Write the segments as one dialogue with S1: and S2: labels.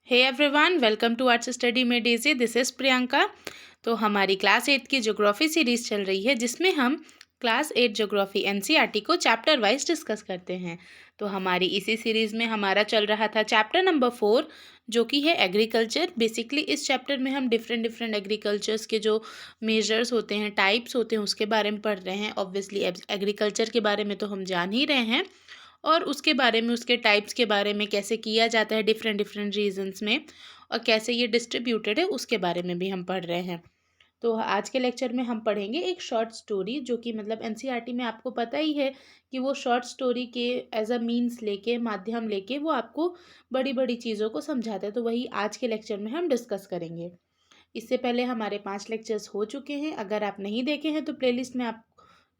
S1: Hey everyone, welcome to arts study made easy. This is Priyanka. तो हमारी class 8 की geography series चल रही है जिसमें हम क्लास 8 ज्योग्राफी एनसीईआरटी को चैप्टर वाइज डिस्कस करते हैं। तो हमारी इसी सीरीज़ में हमारा चल रहा था चैप्टर नंबर 4 जो कि है एग्रीकल्चर। बेसिकली इस चैप्टर में हम डिफरेंट डिफरेंट एग्रीकल्चर्स के जो मेजर्स होते हैं, टाइप्स होते हैं, उसके बारे में पढ़ रहे हैं। ऑब्वियसली एग्रीकल्चर के बारे में तो हम जान ही रहे हैं और उसके बारे में, उसके टाइप्स के बारे में, कैसे किया जाता है डिफरेंट डिफरेंट रीजन्स में और कैसे ये डिस्ट्रीब्यूटेड है उसके बारे में भी हम पढ़ रहे हैं। तो आज के लेक्चर में हम पढ़ेंगे एक शॉर्ट स्टोरी जो कि मतलब एनसीईआरटी में आपको पता ही है कि वो शॉर्ट स्टोरी के एज अ मीन्स लेके, माध्यम लेके वो आपको बड़ी बड़ी चीज़ों को समझाता है। तो वही आज के लेक्चर में हम डिस्कस करेंगे। इससे पहले हमारे 5 लेक्चर्स हो चुके हैं। अगर आप नहीं देखे हैं तो प्लेलिस्ट में आप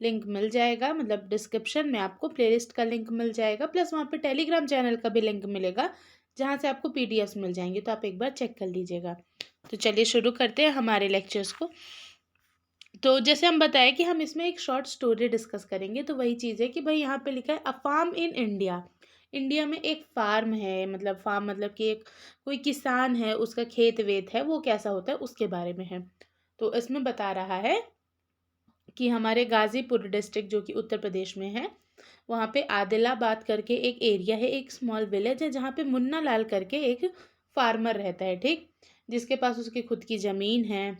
S1: लिंक मिल जाएगा, मतलब डिस्क्रिप्शन में आपको प्लेलिस्ट का लिंक मिल जाएगा, प्लस वहाँ पे टेलीग्राम चैनल का भी लिंक मिलेगा जहाँ से आपको पीडीएफ्स मिल जाएंगे। तो आप एक बार चेक कर लीजिएगा। तो चलिए शुरू करते हैं हमारे लेक्चर्स को। तो जैसे हम बताएं कि हम इसमें एक शॉर्ट स्टोरी डिस्कस करेंगे, तो वही चीज़ है कि भाई यहाँ पे लिखा है a farm in India. India में एक फार्म है, मतलब फार्म मतलब कि एक कोई किसान है, उसका खेत वेत है, वो कैसा होता है उसके बारे में है। तो इसमें बता रहा है कि हमारे गाज़ीपुर डिस्ट्रिक्ट जो कि उत्तर प्रदेश में है, वहाँ पे आदिलाबाद करके एक एरिया है, एक स्मॉल विलेज है जहाँ पे मुन्ना लाल करके एक फार्मर रहता है, ठीक, जिसके पास उसकी खुद की ज़मीन है।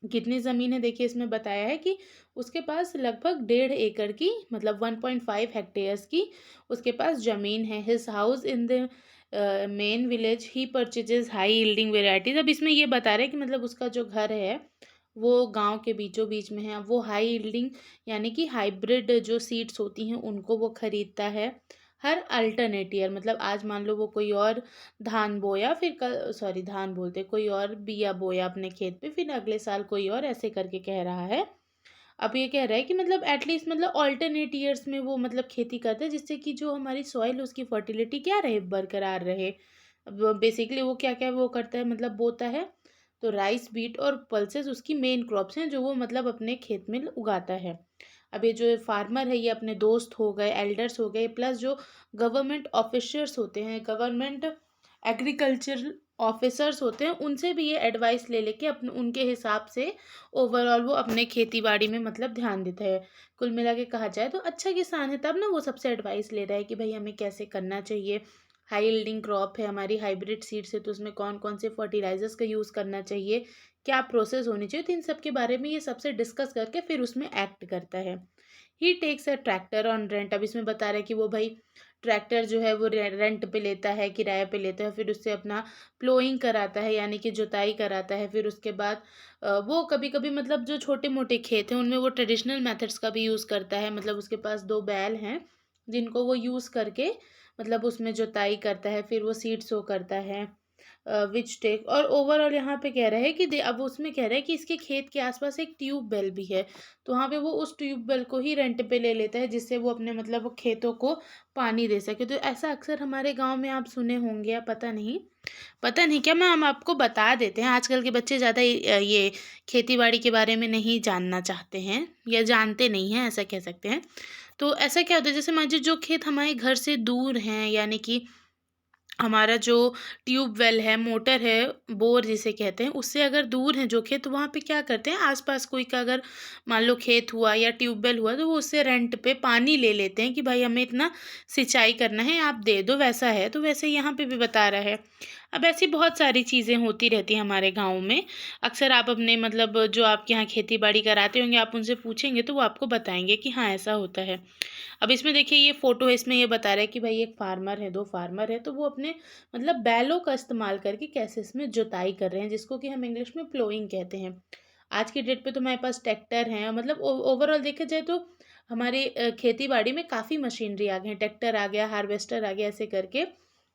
S1: कितनी ज़मीन है देखिए, इसमें बताया है कि उसके पास लगभग 1.5 एकड़ की, मतलब 1.5 हेक्टेयर्स की उसके पास ज़मीन है। His house in the main village he purchases high yielding varieties. अब इसमें ये बता रहे हैं कि मतलब उसका जो घर है वो गांव के बीचों बीच में है। वो हाई यील्डिंग यानी कि हाइब्रिड जो सीड्स होती हैं उनको वो खरीदता है हर अल्टरनेट ईयर। मतलब आज मान लो वो कोई और धान बोया, फिर कल, सॉरी धान बोलते, कोई और बिया बोया अपने खेत पे, फिर अगले साल कोई और, ऐसे करके कह रहा है। अब ये कह रहा है कि मतलब एटलीस्ट मतलब ऑल्टरनेट ईयर्स में वो मतलब खेती करते हैं जिससे कि जो हमारी सॉइल उसकी फर्टिलिटी क्या रहे, बरकरार रहे। अब बेसिकली वो क्या क्या वो करता है, मतलब बोता है। तो राइस, बीट और पल्सेस उसकी मेन क्रॉप्स हैं जो वो मतलब अपने खेत में उगाता है। अब ये जो फार्मर है ये अपने दोस्त हो गए, एल्डर्स हो गए, प्लस जो गवर्नमेंट ऑफिसर्स होते हैं, गवर्नमेंट एग्रीकल्चर ऑफिसर्स होते हैं, उनसे भी ये एडवाइस ले लेके अपने उनके हिसाब से ओवरऑल वो अपने खेती बाड़ी में मतलब ध्यान देता है। कुल मिला के कहा जाए तो अच्छा किसान है, तब ना वो सबसे एडवाइस ले रहा है कि भाई हमें कैसे करना चाहिए। हाई यील्डिंग क्रॉप है हमारी, हाइब्रिड सीड्स है, तो उसमें कौन कौन से फर्टिलाइजर्स का यूज़ करना चाहिए, क्या प्रोसेस होनी चाहिए, तो इन सब के बारे में ये सबसे डिस्कस करके फिर उसमें एक्ट करता है। He takes a tractor on rent. अब इसमें बता रहा है कि वो भाई ट्रैक्टर जो है वो रेंट पे लेता है, किराए पे लेता है, फिर उससे अपना प्लोइंग कराता है यानी कि जुताई कराता है। फिर उसके बाद वो कभी कभी मतलब जो छोटे मोटे खेत हैं उनमें वो ट्रेडिशनल मेथड्स का भी यूज़ करता है। मतलब उसके पास 2 बैल हैं जिनको वो यूज़ करके मतलब उसमें जुताई करता है, फिर वो सीड सो करता है, विच टेक। और ओवरऑल यहाँ पे कह रहे हैं कि अब उसमें कह रहे हैं कि इसके खेत के आसपास एक ट्यूबवेल भी है, तो वहाँ पे वो उस ट्यूबवेल को ही रेंट पे ले लेता है जिससे वो अपने मतलब वो खेतों को पानी दे सके। तो ऐसा अक्सर हमारे गांव में आप सुने होंगे या पता नहीं क्या, मैं हम आपको बता देते हैं। आजकल के बच्चे ज़्यादा ये खेती बाड़ी के बारे में नहीं जानना चाहते हैं या जानते नहीं हैं, ऐसा कह सकते हैं। तो ऐसा क्या होता है, जैसे मान लीजिए जो खेत हमारे घर से दूर हैं, यानी कि हमारा जो ट्यूबवेल है, मोटर है, बोर जिसे कहते हैं, उससे अगर दूर है जो खेत, तो वहाँ पे क्या करते हैं, आसपास कोई का अगर मान लो खेत हुआ या ट्यूबवेल हुआ तो वो उससे रेंट पे पानी ले लेते हैं कि भाई हमें इतना सिंचाई करना है, आप दे दो। वैसा है, तो वैसे यहाँ पे भी बता रहा है। अब ऐसी बहुत सारी चीज़ें होती रहती हैं हमारे गाँव में। अक्सर आप अपने मतलब जो आपके यहाँ खेती बाड़ी कराते होंगे, आप उनसे पूछेंगे तो वो आपको बताएंगे कि हाँ ऐसा होता है। अब इसमें देखिए ये फोटो है, इसमें ये बता रहा है कि भाई एक फार्मर है, 2 फार्मर है, तो वो अपने मतलब बैलों का इस्तेमाल करके कैसे इसमें जुताई कर रहे हैं, जिसको कि हम इंग्लिश में प्लोइंग कहते हैं। आज की डेट पे तो हमारे पास ट्रैक्टर हैं, मतलब ओवरऑल देखा जाए तो हमारी खेती बाड़ी में काफ़ी मशीनरी आ गई है, ट्रैक्टर आ गया, हार्वेस्टर आ गया, ऐसे करके।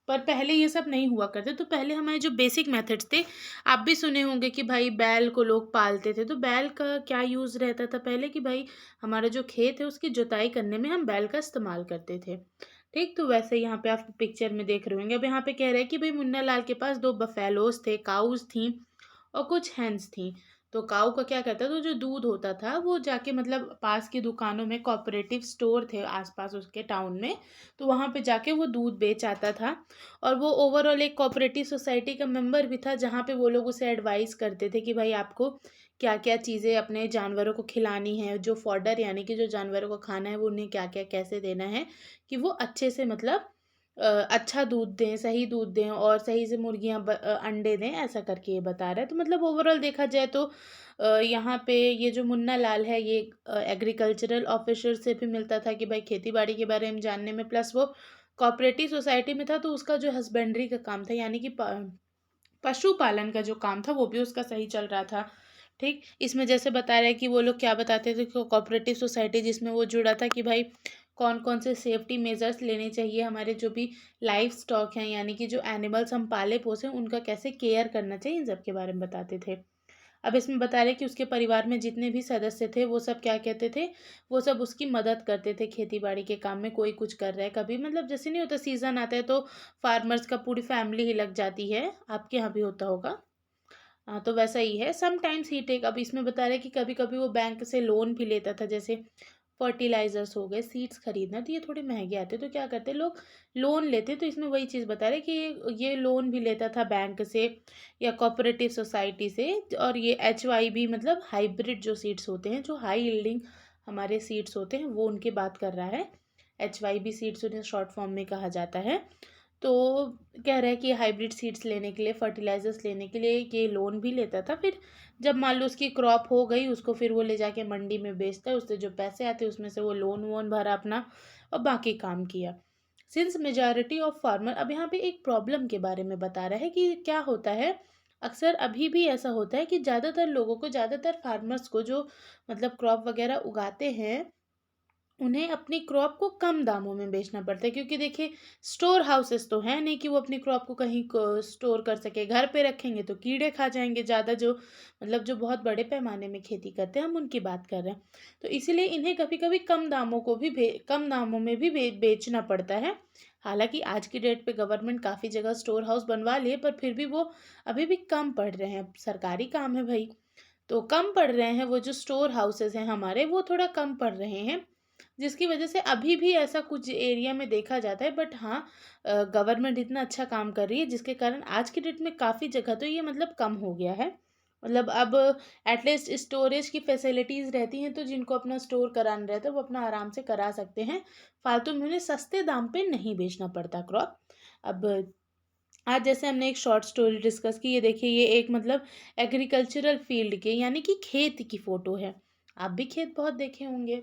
S1: पर पहले ये सब नहीं हुआ करते। तो पहले हमारे जो बेसिक मेथड्स थे, आप भी सुने होंगे कि भाई बैल को लोग पालते थे। तो बैल का क्या यूज़ रहता था पहले कि भाई हमारा जो खेत है उसकी जुताई करने में हम बैल का इस्तेमाल करते थे, ठीक। तो वैसे यहाँ पे आप पिक्चर में देख रहे होंगे। अब यहाँ पे कह रहे हैं कि भाई मुन्ना लाल के पास 2 बफेलोज थे, काउज थी और कुछ हैंस थी। तो काऊ का क्या करता था, तो जो दूध होता था वो जाके मतलब पास की दुकानों में, कोऑपरेटिव स्टोर थे आसपास उसके टाउन में, तो वहाँ पे जाके वो दूध बेच आता था। और वो ओवरऑल एक कोऑपरेटिव सोसाइटी का मेंबर भी था, जहाँ पे वो लोग उसे एडवाइस करते थे कि भाई आपको क्या क्या चीज़ें अपने जानवरों को खिलानी है, जो फॉडर यानी कि जो जानवरों को खाना है वो उन्हें क्या क्या कैसे देना है, कि वो अच्छे से मतलब अच्छा दूध दें, सही दूध दें और सही से मुर्गियाँ अंडे दें, ऐसा करके ये बता रहा है। तो मतलब ओवरऑल देखा जाए तो यहाँ पे ये जो मुन्ना लाल है ये एग्रीकल्चरल ऑफिसर से भी मिलता था कि भाई खेती बाड़ी के बारे में जानने में, प्लस वो कोऑपरेटिव सोसाइटी में था तो उसका जो हस्बेंड्री का काम था यानी कि पशुपालन का जो काम था वो भी उसका सही चल रहा था। ठीक, इसमें जैसे बता रहे हैं कि वो लोग क्या बताते थे कि कोऑपरेटिव सोसाइटी जिसमें वो जुड़ा था कि भाई कौन कौन से सेफ्टी मेजर्स लेने चाहिए, हमारे जो भी लाइफ स्टॉक हैं यानी कि जो एनिमल्स हम पाले पोसे उनका कैसे केयर करना चाहिए, इन सब के बारे में बताते थे। अब इसमें बता रहे कि उसके परिवार में जितने भी सदस्य थे वो सब क्या कहते थे, वो सब उसकी मदद करते थे खेती बाड़ी के काम में। कोई कुछ कर रहा है कभी, मतलब जैसे नहीं होता सीजन आता है तो फार्मर्स का पूरी फैमिली ही लग जाती है, आपके यहाँ भी होता होगा। हाँ, तो वैसा ही है, समटाइम्स ही टेक। अब इसमें बता रहे हैं कि कभी कभी वो बैंक से लोन भी लेता था, जैसे फर्टिलाइजर्स हो गए, सीड्स खरीदना, तो ये थोड़े महंगे आते तो क्या करते लोग, लोन लेते। तो इसमें वही चीज़ बता रहे कि ये लोन भी लेता था बैंक से या कोऑपरेटिव सोसाइटी से। और ये HYB मतलब हाइब्रिड जो सीड्स होते हैं, जो हाई यील्डिंग हमारे सीड्स होते हैं, वो उनकी बात कर रहा है। HYB सीड्स उन्हें शॉर्ट फॉर्म में कहा जाता है। तो कह रहा है कि हाइब्रिड सीड्स लेने के लिए, फर्टिलाइजर्स लेने के लिए ये लोन भी लेता था। फिर जब मान लो उसकी क्रॉप हो गई, उसको फिर वो ले जाके मंडी में बेचता है, उससे जो पैसे आते हैं उसमें से वो लोन वोन भरा अपना और बाकी काम किया। सिंस मेजॉरिटी ऑफ फार्मर, अब यहाँ पे एक प्रॉब्लम के बारे में बता रहा है कि क्या होता है, अक्सर अभी भी ऐसा होता है कि ज़्यादातर लोगों को, ज़्यादातर फार्मर्स को जो मतलब क्रॉप वगैरह उगाते हैं, उन्हें अपनी क्रॉप को कम दामों में बेचना पड़ता है। क्योंकि देखिए स्टोर हाउसेस तो है नहीं कि वो अपनी क्रॉप को कहीं स्टोर कर सके, घर पे रखेंगे तो कीड़े खा जाएंगे ज़्यादा, जो मतलब जो बहुत बड़े पैमाने में खेती करते हैं हम उनकी बात कर रहे हैं। तो इसीलिए इन्हें कभी कभी कम दामों को भी कम दामों में भी बेचना पड़ता है। हालांकि आज की डेट पे गवर्नमेंट काफ़ी जगह स्टोर हाउस बनवा लिए, पर फिर भी वो अभी भी कम पड़ रहे हैं, सरकारी काम है भाई। तो कम पड़ रहे हैं वो जो स्टोर हाउसेस हैं हमारे, वो थोड़ा कम पड़ रहे हैं, जिसकी वजह से अभी भी ऐसा कुछ एरिया में देखा जाता है। बट हाँ, गवर्नमेंट इतना अच्छा काम कर रही है जिसके कारण आज की डेट में काफ़ी जगह तो ये मतलब कम हो गया है। मतलब अब एटलीस्ट स्टोरेज की फैसिलिटीज़ रहती हैं, तो जिनको अपना स्टोर कराना रहता है वो अपना आराम से करा सकते हैं, फालतू में उन्हें सस्ते दाम पे नहीं बेचना पड़ता क्रॉप। अब आज जैसे हमने एक शॉर्ट स्टोरी डिस्कस की, ये देखिए ये एक मतलब एग्रीकल्चरल फील्ड के यानी कि खेत की फ़ोटो है। आप भी खेत बहुत देखे होंगे,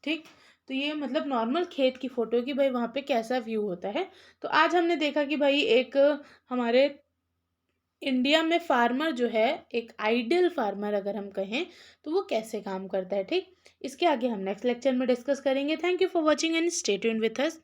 S1: ठीक। तो ये मतलब नॉर्मल खेत की फ़ोटो है कि भाई वहाँ पे कैसा व्यू होता है। तो आज हमने देखा कि भाई एक हमारे इंडिया में फार्मर जो है, एक आइडियल फार्मर अगर हम कहें, तो वो कैसे काम करता है, ठीक। इसके आगे हम नेक्स्ट लेक्चर में डिस्कस करेंगे। Thank you for watching and stay tuned with us.